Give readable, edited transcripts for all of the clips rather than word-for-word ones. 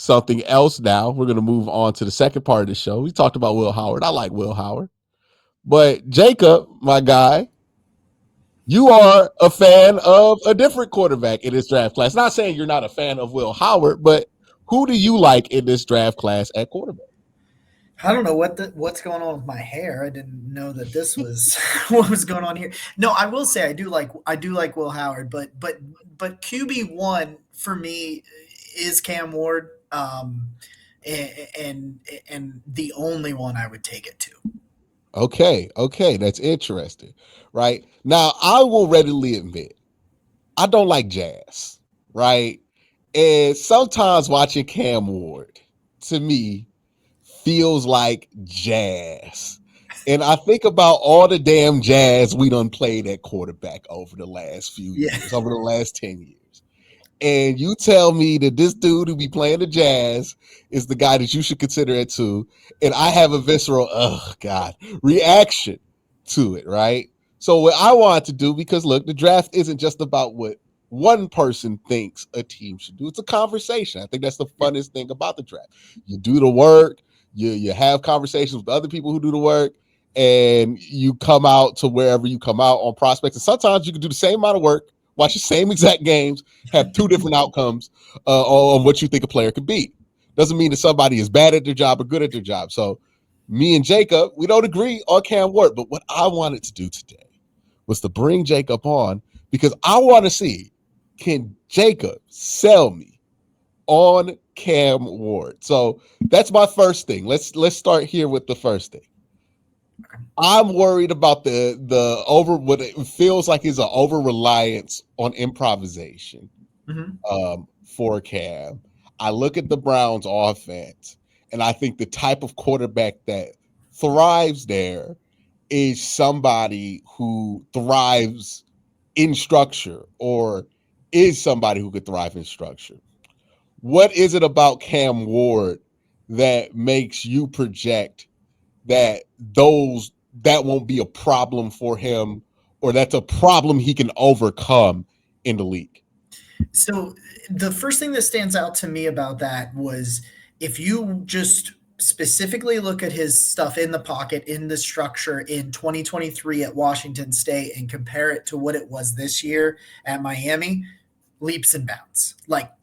something else now. We're going to move on to the second part of the show. We talked about Will Howard. I like Will Howard. But Jacob, my guy, you are a fan of a different quarterback in this draft class. Not saying you're not a fan of Will Howard, but who do you like in this draft class at quarterback? I don't know what's going on with my hair. I didn't know that this was what was going on here. No, I will say I do like Will Howard, but QB1 for me is Cam Ward, and the only one I would take it to. Okay, that's interesting. Right now, I will readily admit I don't like jazz. Right, and sometimes watching Cam Ward to me feels like jazz. And I think about all the damn jazz we done played at quarterback over the last few Yeah. years, over the last 10 years. And you tell me that this dude who be playing the jazz is the guy that you should consider it too. And I have a visceral, oh God, reaction to it, right? So what I want to do, because look, the draft isn't just about what one person thinks a team should do. It's a conversation. I think that's the Yeah. funnest thing about the draft. You do the work, you have conversations with other people who do the work, and you come out to wherever you come out on prospects. And sometimes you can do the same amount of work, watch the same exact games, have two different outcomes on what you think a player could be. Doesn't mean that somebody is bad at their job or good at their job. So me and Jacob, we don't agree on Cam Ward, but what I wanted to do today was to bring Jacob on because I want to see, can Jacob sell me on Cam Ward? So that's my first thing. Let's start here with the first thing. I'm worried about the over what it feels like is an over reliance on improvisation Mhm. for Cam. I look at the Browns offense and I think the type of quarterback that thrives there is somebody who thrives in structure or is somebody who could thrive in structure. What is it about Cam Ward that makes you project that those that won't be a problem for him or that's a problem he can overcome in the league? So the first thing that stands out to me about that was if you just specifically look at his stuff in the pocket, in the structure in 2023 at Washington State and compare it to what it was this year at Miami, leaps and bounds.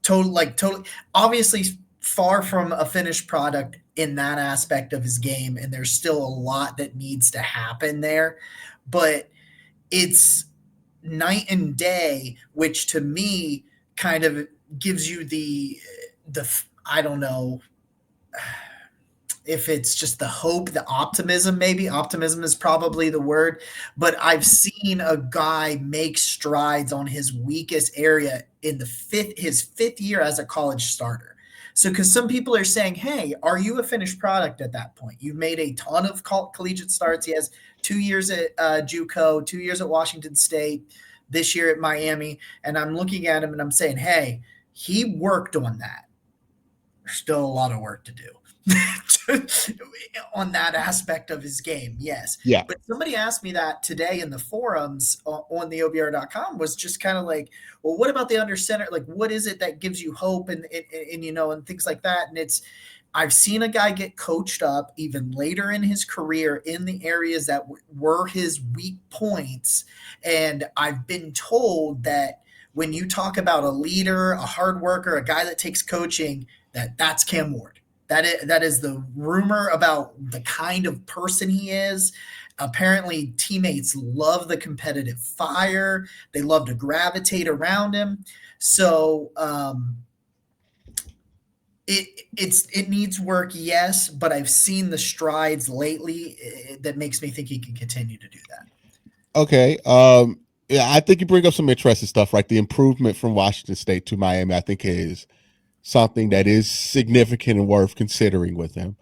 Totally obviously far from a finished product in that aspect of his game and there's still a lot that needs to happen there, but it's night and day, which to me kind of gives you the I don't know if it's just the hope, the optimism, maybe optimism is probably the word, but I've seen a guy make strides on his weakest area in his fifth year as a college starter. So, because some people are saying, hey, are you a finished product at that point? You've made a ton of collegiate starts. He has 2 years at JUCO, 2 years at Washington State, this year at Miami. And I'm looking at him and I'm saying, hey, he worked on that. There's still a lot of work to do. On that aspect of his game, yes. Yeah. But somebody asked me that today in the forums on the OBR.com was just kind of like, well, what about the under center? Like, what is it that gives you hope and and things like that? And I've seen a guy get coached up even later in his career in the areas that were his weak points. And I've been told that when you talk about a leader, a hard worker, a guy that takes coaching, that's Cam Ward. That is the rumor about the kind of person he is. Apparently, teammates love the competitive fire. They love to gravitate around him. So it needs work, yes, but I've seen the strides lately that makes me think he can continue to do that. Okay. Yeah, I think you bring up some interesting stuff, right? The improvement from Washington State to Miami, I think, is something that is significant and worth considering with him.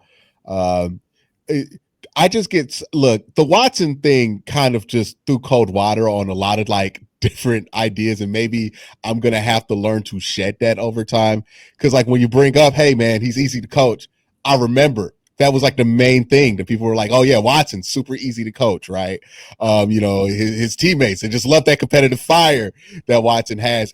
Um, it, I just look, the Watson thing kind of just threw cold water on a lot of like different ideas, and maybe I'm gonna have to learn to shed that over time. Because like when you bring up, hey man, he's easy to coach, I remember that was like the main thing that people were like, oh yeah, Watson's super easy to coach, right? His teammates, they just love that competitive fire that Watson has,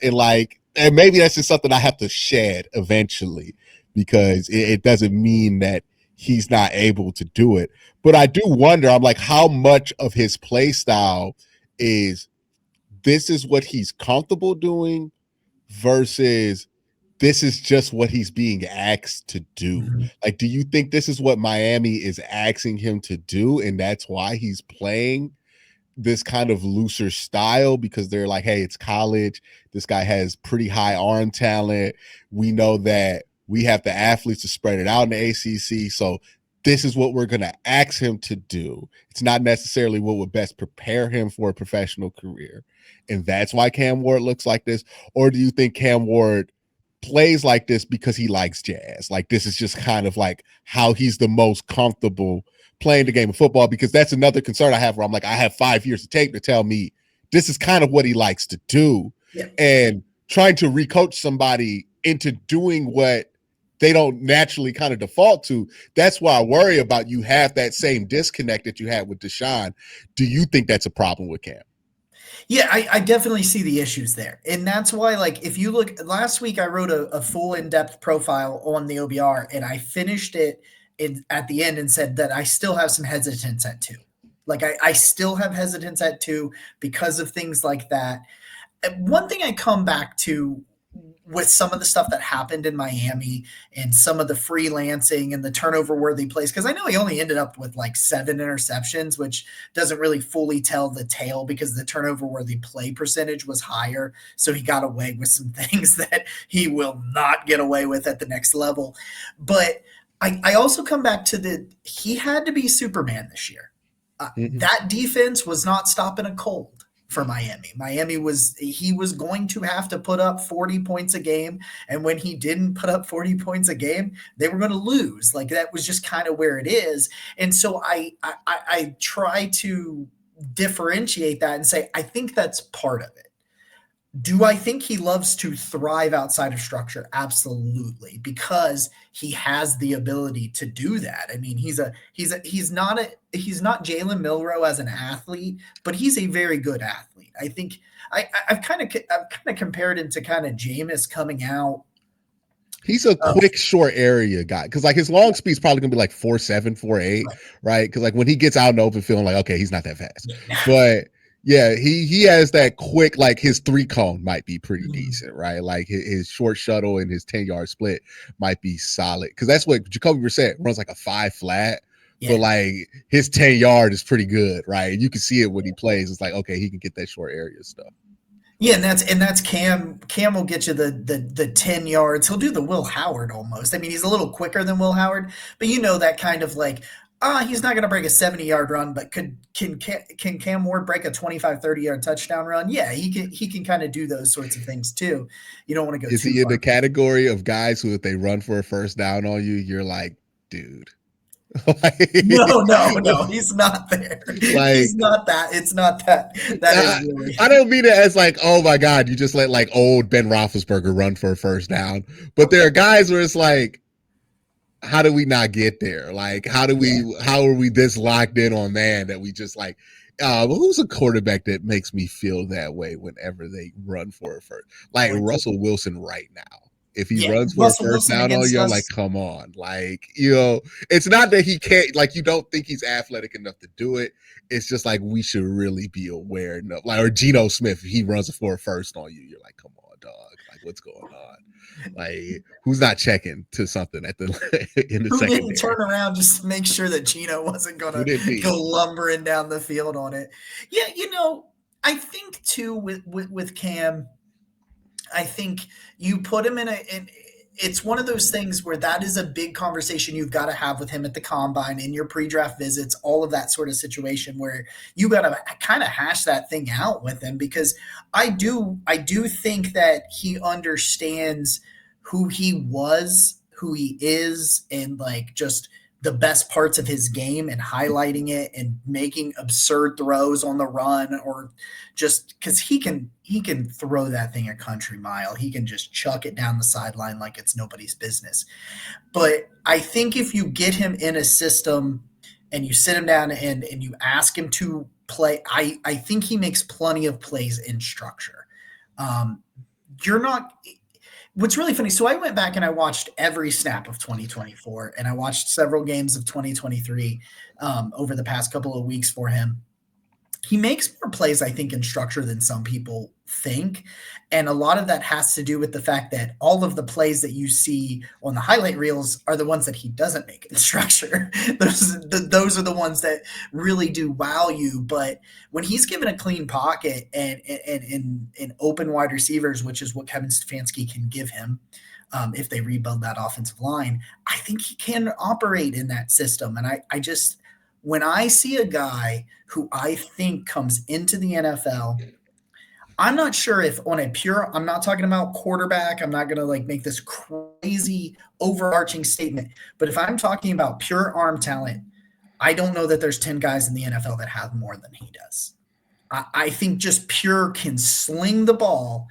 and maybe that's just something I have to shed eventually because it doesn't mean that he's not able to do it. But I do wonder, I'm like, how much of his play style is this is what he's comfortable doing versus this is just what he's being asked to do. Mhm. Like, do you think this is what Miami is asking him to do? And that's why he's playing this kind of looser style because they're like, hey, it's college. This guy has pretty high arm talent. We know that we have the athletes to spread it out in the ACC. So this is what we're going to ask him to do. It's not necessarily what would best prepare him for a professional career. And that's why Cam Ward looks like this. Or do you think Cam Ward plays like this because he likes jazz? Like this is just kind of like how he's the most comfortable playing the game of football, because that's another concern I have where I'm like, I have 5 years of tape to tell me this is kind of what he likes to do. Yeah. And trying to recoach somebody into doing what they don't naturally kind of default to, that's why I worry about you have that same disconnect that you had with Deshaun. Do you think that's a problem with Cam? Yeah, I definitely see the issues there. And that's why, like, if you look last week, I wrote a full in depth profile on the OBR and I finished it at the end and said that I still have some hesitance at two. Like, I still have hesitance at two because of things like that. One thing I come back to with some of the stuff that happened in Miami and some of the freelancing and the turnover worthy plays, because I know he only ended up with like 7 interceptions, which doesn't really fully tell the tale because the turnover worthy play percentage was higher. So he got away with some things that he will not get away with at the next level. But I also come back to he had to be Superman this year. Mm-hmm. That defense was not stopping a cold for Miami. He was going to have to put up 40 points a game. And when he didn't put up 40 points a game, they were going to lose. Like that was just kind of where it is. And so I try to differentiate that and say, I think that's part of it. Do I think he loves to thrive outside of structure? Absolutely, because he has the ability to do that. I mean, he's not Jalen Milroe as an athlete, but he's a very good athlete. I think I've kind of compared him to kind of Jameis coming out. He's a quick, short area guy because like his long speed's probably gonna be like 4.7, 4.8, right? Because like when he gets out in the open field, like okay, he's not that fast, but yeah, he has that quick, like his 3 cone might be pretty decent, right? Like his short shuttle and his 10-yard split might be solid because that's what Jacoby Brissett runs, like a 5 flat. Yeah. But like his 10-yard is pretty good, right? You can see it when he plays. It's like okay, he can get that short area stuff. Yeah, and that's Cam. Cam will get you the 10 yards. He'll do the Will Howard almost. I mean, he's a little quicker than Will Howard, but you know that kind of like, he's not going to break a 70-yard run, but can Cam Ward break a 25, 30-yard touchdown run? Yeah, he can kind of do those sorts of things too. You don't want to go Is too he in far. the category of guys who, if they run for a first down on you, you're like, dude, No, he's not there. like He's not that. It's not that. That is really. I don't mean it as like, oh my God, you just let like old Ben Roethlisberger run for a first down. But there are guys where it's like, how do we not get there? Like, how are we this locked in on man that we just like, well, who's a quarterback that makes me feel that way whenever they run for a first? Like Russell Wilson right now. If he runs for a Russell first Wilson down on against you, I'm like, us. come on. Like, it's not that he can't, like, you don't think he's athletic enough to do it. It's just like, we should really be aware enough. Like, or Geno Smith, if he runs for a first on you, you're like, come on, dog. Like, what's going on? Like, who's not checking to something at the in the Who didn't secondary? turn around just to make sure that Gino wasn't going Who did to he? go lumbering down the field on it? Yeah, I think too with Cam, I think you put him it's one of those things where that is a big conversation you've got to have with him at the combine, in your pre-draft visits, all of that sort of situation where you got to kind of hash that thing out with him, because I do think that he understands who he was, who he is, and like just the best parts of his game and highlighting it and making absurd throws on the run, or just because he can throw that thing a country mile. He can just chuck it down the sideline like it's nobody's business. But I think if you get him in a system and you sit him down and you ask him to play, I think he makes plenty of plays in structure. You're not what's really funny, so I went back and I watched every snap of 2024, and I watched several games of 2023 over the past couple of weeks for him. He makes more plays, I think, in structure than some people think. And a lot of that has to do with the fact that all of the plays that you see on the highlight reels are the ones that he doesn't make in structure. Those are the ones that really do wow you. But when he's given a clean pocket and open wide receivers, which is what Kevin Stefanski can give him, if they rebuild that offensive line, I think he can operate in that system. And I just, when I see a guy who I think comes into the NFL, I'm not sure if on a pure, I'm not talking about quarterback. I'm not going to like make this crazy overarching statement, but if I'm talking about pure arm talent, I don't know that there's 10 guys in the NFL that have more than he does. I think just pure can sling the ball,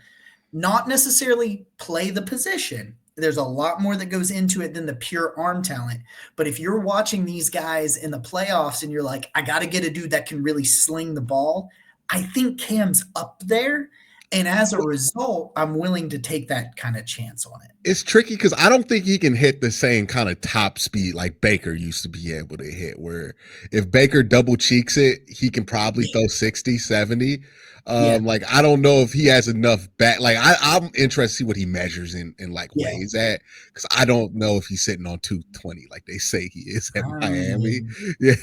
not necessarily play the position. There's a lot more that goes into it than the pure arm talent. But if you're watching these guys in the playoffs and you're like, I got to get a dude that can really sling the ball, I think Cam's up there. And as a result, I'm willing to take that kind of chance on it. It's tricky because I don't think he can hit the same kind of top speed like Baker used to be able to hit, where if Baker double cheeks it, he can probably throw 60, 70. Like, I don't know if he has enough back. Like, I'm interested to see what he measures in like weighs at, because I don't know if he's sitting on 220 like they say he is at Miami. Yeah,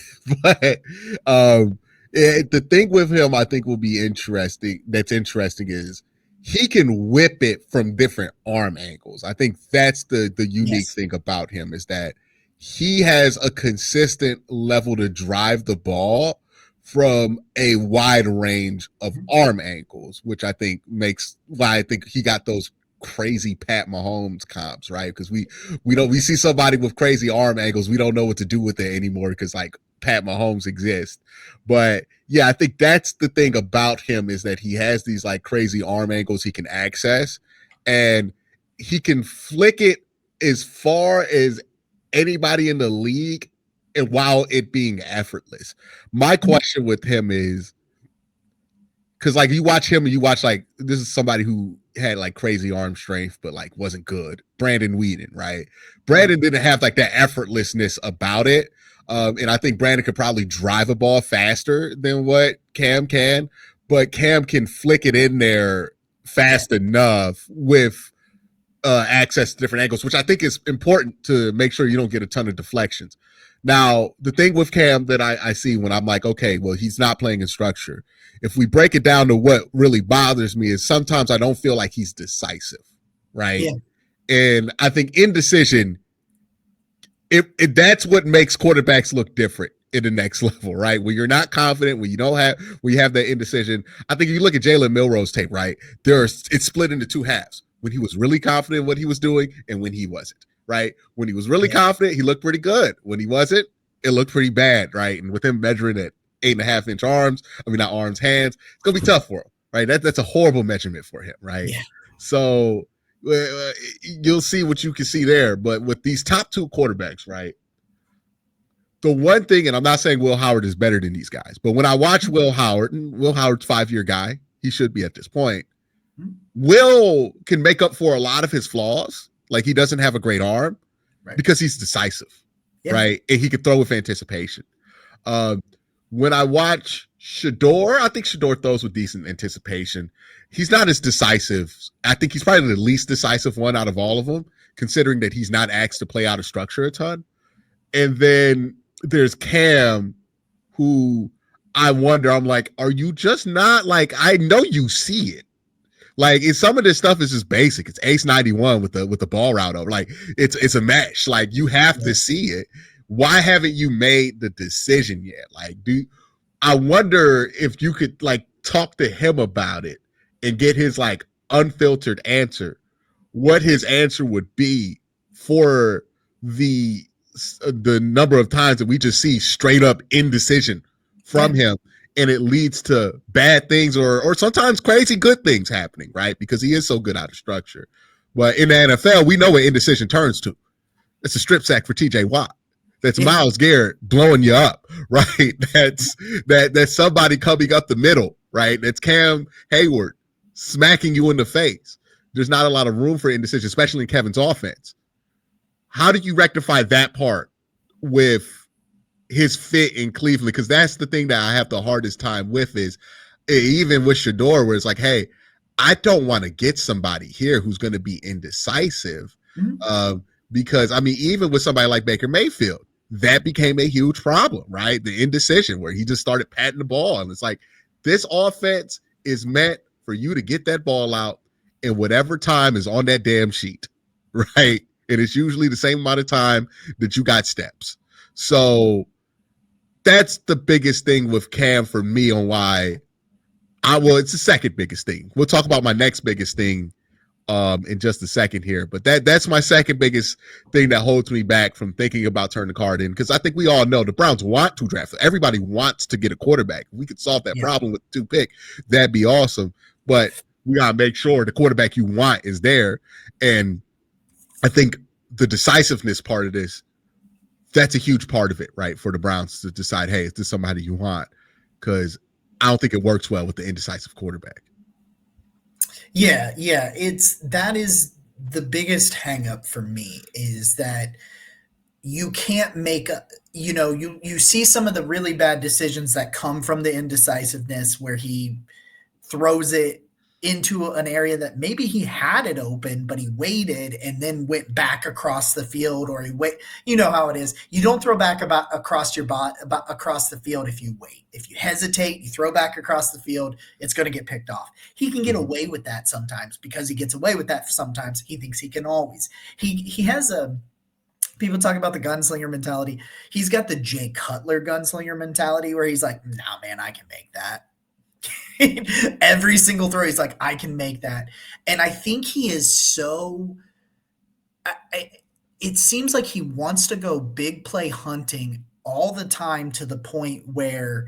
but the thing with him I think will be interesting. That's interesting is he can whip it from different arm angles. I think that's the unique thing about him, is that he has a consistent level to drive the ball from a wide range of arm angles, which I think makes why I think he got those crazy Pat Mahomes comps, right? Because we see somebody with crazy arm angles, we don't know what to do with it anymore because like Pat Mahomes exists. But yeah, I think that's the thing about him, is that he has these like crazy arm angles he can access, and he can flick it as far as anybody in the league, and while it being effortless. My question with him is, because like you watch him and you watch like, this is somebody who had like crazy arm strength but like wasn't good, Brandon Whedon, right? Brandon didn't have like that effortlessness about it. And I think Brandon could probably drive a ball faster than what Cam can, but Cam can flick it in there fast enough with access to different angles, which I think is important to make sure you don't get a ton of deflections. Now, the thing with Cam that I see when I'm like, okay, well, he's not playing in structure. If we break it down to what really bothers me is sometimes I don't feel like he's decisive, right? Yeah. And I think indecision, if that's what makes quarterbacks look different in the next level, right? When you're not confident, when you have that indecision. I think if you look at Jalen Milroe's tape, right? It's split into two halves. When he was really confident in what he was doing and when he wasn't, right? When he was really confident, he looked pretty good. When he wasn't, it looked pretty bad, right? And with him measuring at 8.5-inch arms, hands, it's going to be tough for him, right? That's a horrible measurement for him, right? Yeah. So you'll see what you can see there. But with these top two quarterbacks, right? The one thing, and I'm not saying Will Howard is better than these guys, but when I watch Will Howard, and Will Howard's 5-year guy, he should be at this point. Will can make up for a lot of his flaws. Like, he doesn't have a great arm, right, because he's decisive, right? And he can throw with anticipation. When I watch Shedeur, I think Shedeur throws with decent anticipation. He's not as decisive. I think he's probably the least decisive one out of all of them, considering that he's not asked to play out of structure a ton. And then there's Cam, who I wonder, I'm like, are you just not like, I know you see it. Like, some of this stuff is just basic. It's ace 91 with the ball route over. Like, it's a mesh. Like, you have to see it. Why haven't you made the decision yet? Like, I wonder if you could like talk to him about it and get his like unfiltered answer, what his answer would be for the number of times that we just see straight up indecision from him. And it leads to bad things or sometimes crazy good things happening, right? Because he is so good out of structure. But in the NFL, we know what indecision turns to. It's a strip sack for TJ Watt. That's Myles Garrett blowing you up, right? That's somebody coming up the middle, right? That's Cam Hayward smacking you in the face. there's not a lot of room for indecision, especially in Kevin's offense. How do you rectify that part with his fit in Cleveland? Because that's the thing that I have the hardest time with is even with Shador, where it's like, hey, I don't want to get somebody here who's going to be indecisive. Mm-hmm. Because, I mean, even with somebody like Baker Mayfield, that became a huge problem, right? The indecision where he just started patting the ball. And it's like, this offense is meant for you to get that ball out in whatever time is on that damn sheet, right? And it's usually the same amount of time that you got steps. So that's the biggest thing with Cam for me on why it's the second biggest thing. We'll talk about my next biggest thing in just a second here. But that's my second biggest thing that holds me back from thinking about turning the card in, because I think we all know the Browns want to draft. Everybody wants to get a quarterback. If we could solve that problem with 2 pick, that'd be awesome. But we gotta make sure the quarterback you want is there. And I think the decisiveness part of this, that's a huge part of it, right? For the Browns to decide, hey, is this somebody you want? Because I don't think it works well with the indecisive quarterback. Yeah, that is the biggest hang up for me, is that you can't make a, you see some of the really bad decisions that come from the indecisiveness, where he throws it into an area that maybe he had it open, but he waited and then went back across the field, or he wait. You know how it is. You don't throw back across across the field if you wait. If you hesitate, you throw back across the field, it's going to get picked off. He can get away with that sometimes, because he gets away with that sometimes. He thinks he can always. He has a. People talk about the gunslinger mentality. He's got the Jay Cutler gunslinger mentality, where he's like, "Nah, man, I can make that." Every single throw, he's like, I can make that. And I think he is so. It seems like he wants to go big play hunting all the time, to the point where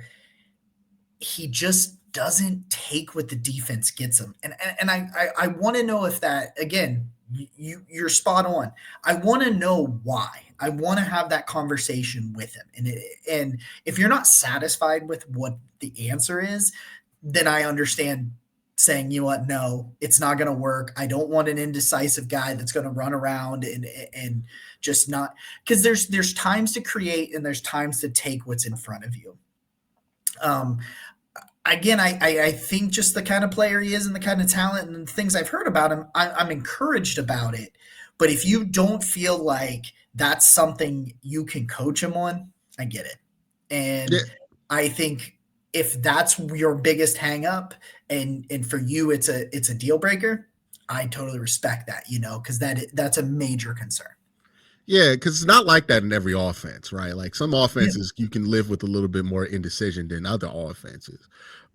he just doesn't take what the defense gets him. And I want to know if that, again, you're spot on. I want to know why. I want to have that conversation with him. And if you're not satisfied with what the answer is, then I understand saying, you know what, no, it's not going to work. I don't want an indecisive guy that's going to run around and just not, because there's times to create and there's times to take what's in front of you. Again, I think just the kind of player he is and the kind of talent and things I've heard about him, I'm encouraged about it. But if you don't feel like that's something you can coach him on, I get it. And I think if that's your biggest hang up, and for you it's a deal breaker, I totally respect that, because that's a major concern. Yeah, because it's not like that in every offense, right? Like some offenses, you can live with a little bit more indecision than other offenses.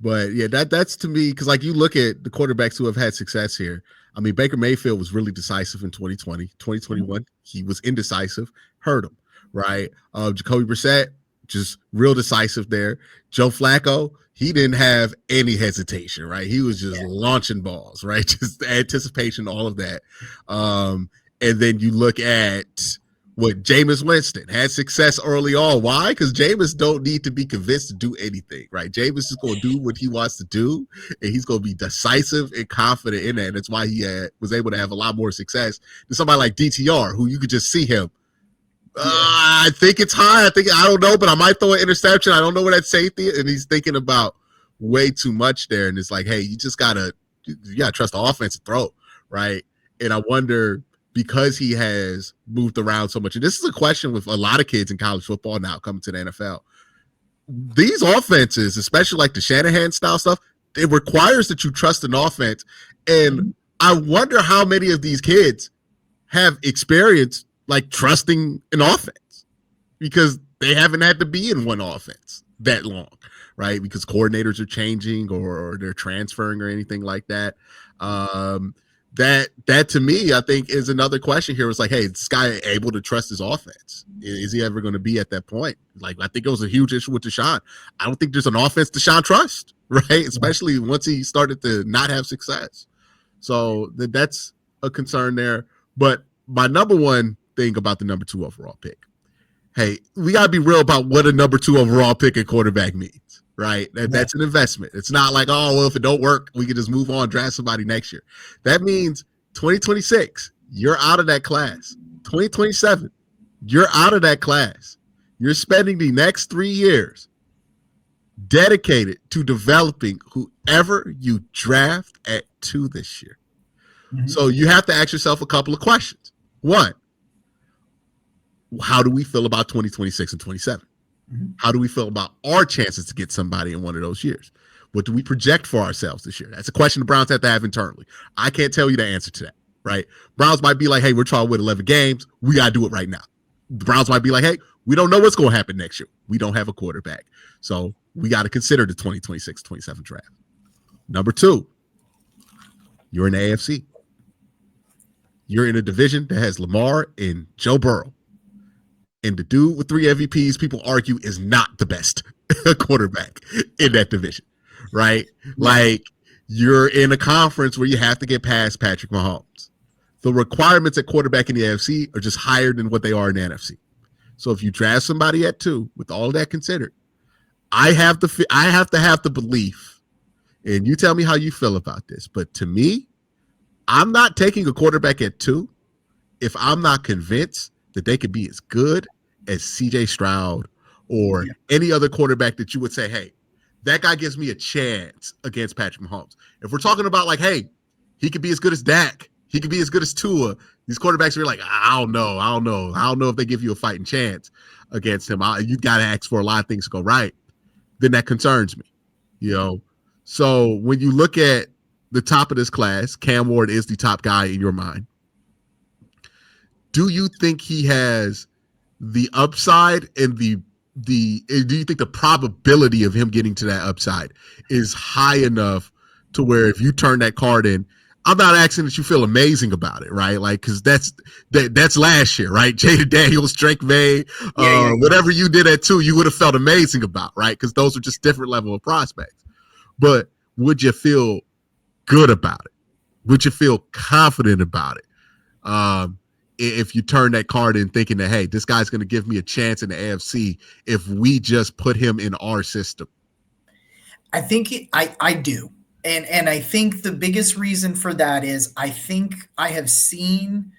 But yeah, that's to me, because like you look at the quarterbacks who have had success here. I mean, Baker Mayfield was really decisive in 2020. 2021, he was indecisive, hurt him, right? Jacoby Brissett, just real decisive there. Joe Flacco, he didn't have any hesitation, right? He was just launching balls, right? Just anticipation, all of that. And then you look at what Jameis Winston had success early on. Why? Because Jameis don't need to be convinced to do anything, right? Jameis is going to do what he wants to do, and he's going to be decisive and confident in that. And that's why he was able to have a lot more success than somebody like DTR, who you could just see him. I think it's high. I don't know, but I might throw an interception. I don't know where that safety is. And he's thinking about way too much there. And it's like, hey, you gotta trust the offense to throw, right? And I wonder, because he has moved around so much, and this is a question with a lot of kids in college football now coming to the NFL. These offenses, especially like the Shanahan style stuff, it requires that you trust an offense. And I wonder how many of these kids have experience like trusting an offense, because they haven't had to be in one offense that long, right? Because coordinators are changing or they're transferring or anything like that. That to me, I think, is another question here. It's like, hey, is this guy able to trust his offense? Is he ever going to be at that point? Like, I think it was a huge issue with Deshaun. I don't think there's an offense Deshaun trusts, right? Especially once he started to not have success. So that's a concern there. But my number one thing about the number 2 overall pick, hey, we got to be real about what a number 2 overall pick at quarterback means, right? That's an investment. It's not like, oh, well, if it don't work, we can just move on, draft somebody next year. That means 2026, you're out of that class. 2027, you're out of that class. You're spending the next 3 years dedicated to developing whoever you draft at 2 this year. Mm-hmm. So you have to ask yourself a couple of questions. One, how do we feel about 2026 and 27? Mm-hmm. How do we feel about our chances to get somebody in one of those years? What do we project for ourselves this year? That's a question the Browns have to have internally. I can't tell you the answer to that, right? Browns might be like, hey, we're trying to win 11 games. We got to do it right now. The Browns might be like, hey, we don't know what's going to happen next year. We don't have a quarterback. So we got to consider the 2026-27 draft. Number two, you're in the AFC. You're in a division that has Lamar and Joe Burrow. And the dude with 3 MVPs, people argue, is not the best quarterback in that division, right? Like, you're in a conference where you have to get past Patrick Mahomes. The requirements at quarterback in the AFC are just higher than what they are in the NFC. So if you draft somebody at 2, with all of that considered, I have to have the belief, and you tell me how you feel about this, but to me, I'm not taking a quarterback at 2 if I'm not convinced that they could be as good as CJ Stroud or any other quarterback that you would say, hey, that guy gives me a chance against Patrick Mahomes. If we're talking about like, hey, he could be as good as Dak, he could be as good as Tua, these quarterbacks are like, I don't know if they give you a fighting chance against him. You got to ask for a lot of things to go right. Then that concerns me, you know? So when you look at the top of this class, Cam Ward is the top guy in your mind. Do you think he has the upside and do you think the probability of him getting to that upside is high enough to where if you turn that card in, I'm not asking that you feel amazing about it, right? Like, because that's last year, right? Jaden Daniels, Drake May, whatever you did at 2, you would have felt amazing about, right? Because those are just different level of prospects. But would you feel good about it? Would you feel confident about it? If you turn that card in thinking that, hey, this guy's going to give me a chance in the AFC if we just put him in our system? I think I do. And I think the biggest reason for that is I think I have seen,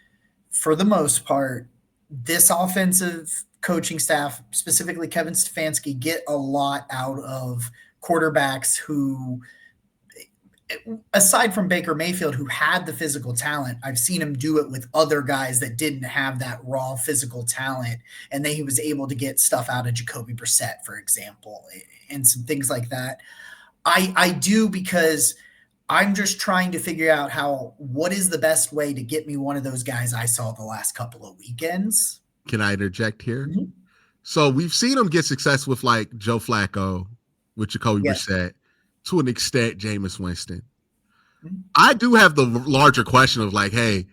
for the most part, this offensive coaching staff, specifically Kevin Stefanski, get a lot out of quarterbacks who, aside from Baker Mayfield, who had the physical talent, I've seen him do it with other guys that didn't have that raw physical talent. And then he was able to get stuff out of Jacoby Brissett, for example, and some things like that. I do, because I'm just trying to figure out what is the best way to get me one of those guys I saw the last couple of weekends. Can I interject here? Mm-hmm. So we've seen him get success with like Joe Flacco, with Jacoby Brissett, to an extent, Jameis Winston. Mm-hmm. I do have the larger question of like, hey,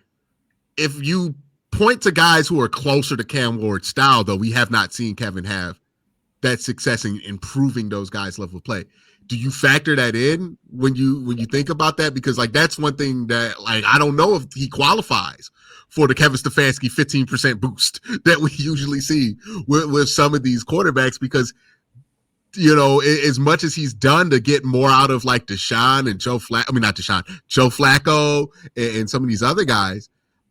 if you point to guys who are closer to Cam Ward's style, though we have not seen Kevin have that success in improving those guys' level of play. Do you factor that in when you think about that? Because like that's one thing that like I don't know if he qualifies for the Kevin Stefanski 15% boost that we usually see with some of these quarterbacks, because you know, as much as he's done to get more out of like Deshaun and Joe Flacco and some of these other guys,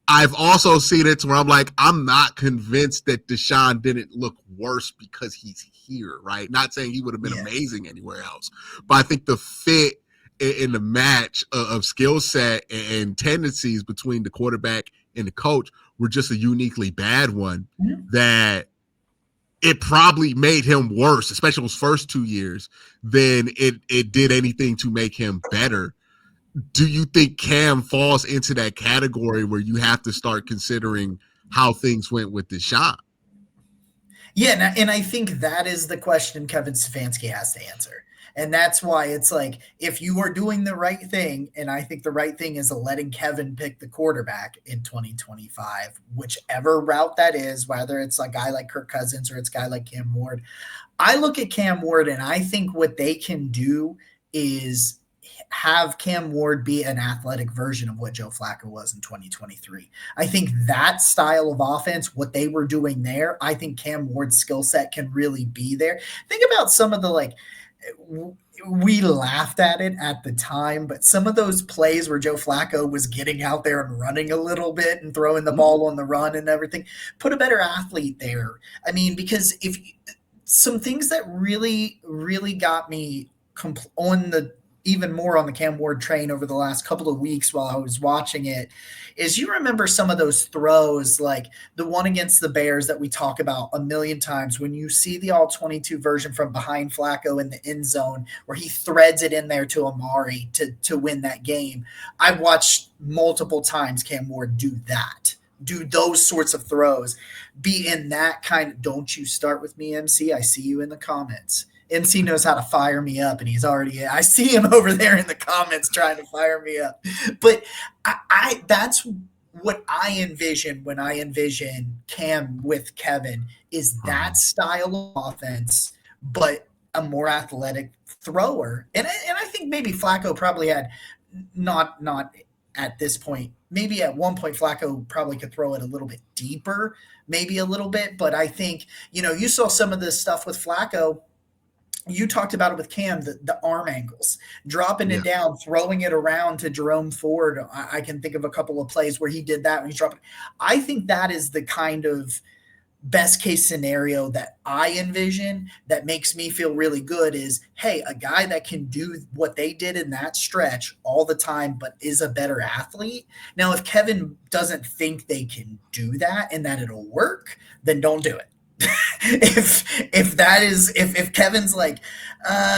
I've also seen it to where I'm like, I'm not convinced that Deshaun didn't look worse because he's here, right? Not saying he would have been amazing anywhere else, but I think the fit in the match of skill set and tendencies between the quarterback and the coach were just a uniquely bad one that it probably made him worse, especially those first 2 years, than it did anything to make him better. Do you think Cam falls into that category where you have to start considering how things went with Deshaun? Yeah, and I think that is the question Kevin Stefanski has to answer. And that's why it's like, if you are doing the right thing, and I think the right thing is letting Kevin pick the quarterback in 2025, whichever route that is, whether it's a guy like Kirk Cousins or it's a guy like Cam Ward. I look at Cam Ward and I think what they can do is have Cam Ward be an athletic version of what Joe Flacco was in 2023. I think that style of offense, what they were doing there, I think Cam Ward's skill set can really be there. Think about some of the we laughed at it at the time, but some of those plays where Joe Flacco was getting out there and running a little bit and throwing the Mhm. ball on the run and everything, put a better athlete there. I mean, because if some things that really got me on the even more on the Cam Ward train over the last couple of weeks while I was watching it is you remember some of those throws like the one against the Bears that we talk about a million times when you see the all 22 version from behind Flacco in the end zone where he threads it in there to Amari to win that game. I've watched multiple times Cam Ward do those sorts of throws, be in that kind of don't you start with me, MC. I see you in the comments. MC knows how to fire me up, and he's already. I see him over there in the comments trying to fire me up. But I that's what I envision when I envision Cam with Kevin is that style of offense, but a more athletic thrower. And I think maybe Flacco probably had not at this point. Maybe at one point Flacco probably could throw it a little bit deeper, maybe a little bit. But I think you saw some of this stuff with Flacco. You talked about it with Cam, the arm angles, dropping it Yeah. down, throwing it around to Jerome Ford. I can think of a couple of plays where he did that when he's dropping. I think that is the kind of best case scenario that I envision that makes me feel really good is, hey, a guy that can do what they did in that stretch all the time, but is a better athlete. Now, if Kevin doesn't think they can do that and that it'll work, then don't do it. if Kevin's like,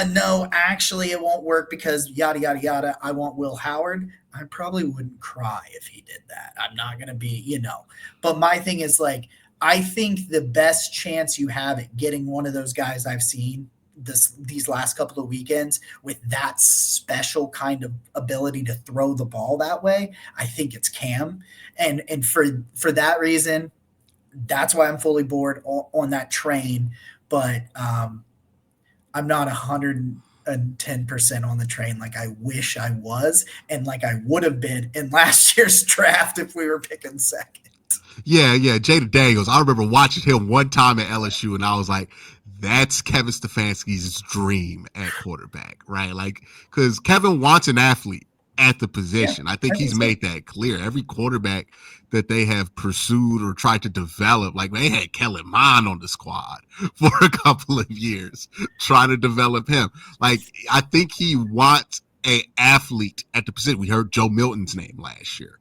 no, actually it won't work because yada yada yada, I want Will Howard, I probably wouldn't cry if he did that. I'm not gonna be. But my thing is like, I think the best chance you have at getting one of those guys I've seen these last couple of weekends with that special kind of ability to throw the ball that way, I think it's Cam. And for that reason, that's why I'm fully board on that train. But I'm not 110% on the train like I wish I was, and like I would have been in last year's draft if we were picking second. Yeah, Jada Daniels. I remember watching him one time at LSU, and I was like, "That's Kevin Stefanski's dream at quarterback, right?" Like, because Kevin wants an athlete at the Yeah, position. I think I think he's so. made that clear. Every quarterback that they have pursued or tried to develop, like they had Kellen Mond on the squad for a couple of years, trying to develop him. Like, I think he wants a athlete at the position. We heard Joe Milton's name last year.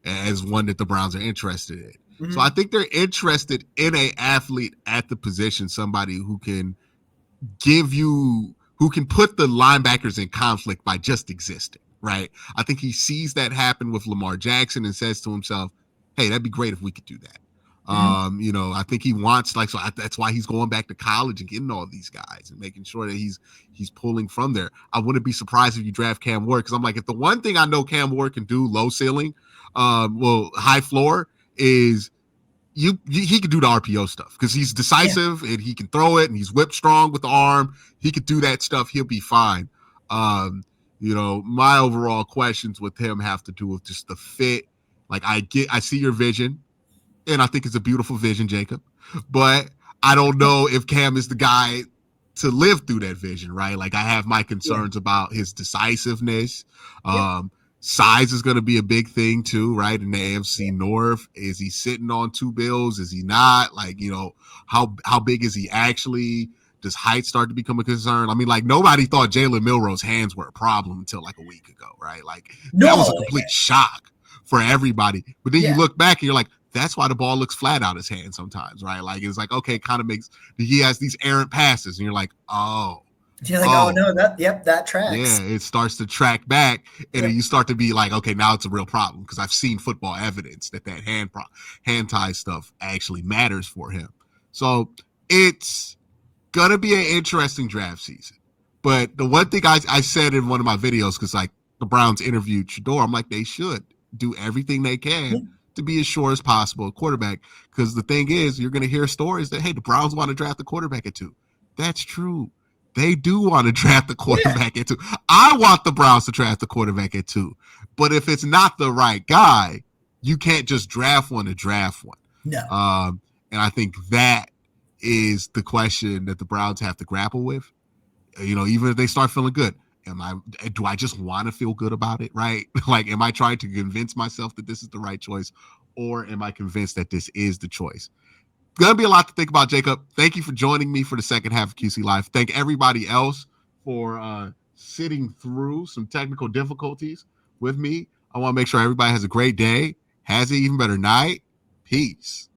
As one that the Browns are interested in. So I Mm-hmm. think they're interested in a athlete at the position, somebody who can give you, who can put the linebackers in conflict by just existing, right? I think he sees that happen with Lamar Jackson and says to himself, hey, that'd be great if we could do that. Mm-hmm. I think he wants that's why he's going back to college and getting all these guys and making sure that he's pulling from there. I wouldn't be surprised if you draft Cam Ward because I'm like, if the one thing I know Cam Ward can do, low ceiling, high floor, is he could do the RPO stuff because he's Yeah. decisive and he can throw it and he's whip strong with the arm. He could do that stuff. He'll be fine. My overall questions with him have to do with just the fit. Like I see your vision and I think it's a beautiful vision, Jacob. But I don't know if Cam is the guy to live through that vision, right? Like I have my Yeah. concerns about his decisiveness. Yep. Size is going to be a big thing too, right? In the AFC Yeah. North, is he sitting on two bills? Is he not? Like, how big is he actually? Does height start to become a concern? I mean, like nobody thought Jalen Milroe's hands were a problem until like a week ago, right? Like that was a No. complete shock for everybody. But then you Yeah. look back and you're like, that's why the ball looks flat out his hand sometimes, right? Like it's like, okay, it kind of makes he has these errant passes, and you're like, You're like, oh oh, no, that yeah, tracks. it starts to track back, and then Yep. you start to be like, okay, now it's a real problem because I've seen football evidence that hand tie stuff actually matters for him. So it's gonna be an interesting draft season. But the one thing I said in one of my videos, because like the Browns interviewed Shador, I'm like, they should do everything they Yeah. can to be as sure as possible a quarterback. Because the thing is, you're going to hear stories that, hey, the Browns want to draft the quarterback at 2. That's true. They do want to draft the Yeah. quarterback at 2. I want the Browns to draft the quarterback at 2. But if it's not the right guy, you can't just draft one to draft one. No. And I think that is the question that the Browns have to grapple with. Even if they start feeling good, do I just want to feel good about it, right? Like, am I trying to convince myself that this is the right choice, or am I convinced that this is the choice? Gonna be a lot to think about, Jacob. Thank you for joining me for the second half of QC Live. Thank everybody else for sitting through some technical difficulties with me. I want to make sure everybody has a great day, has an even better night. Peace.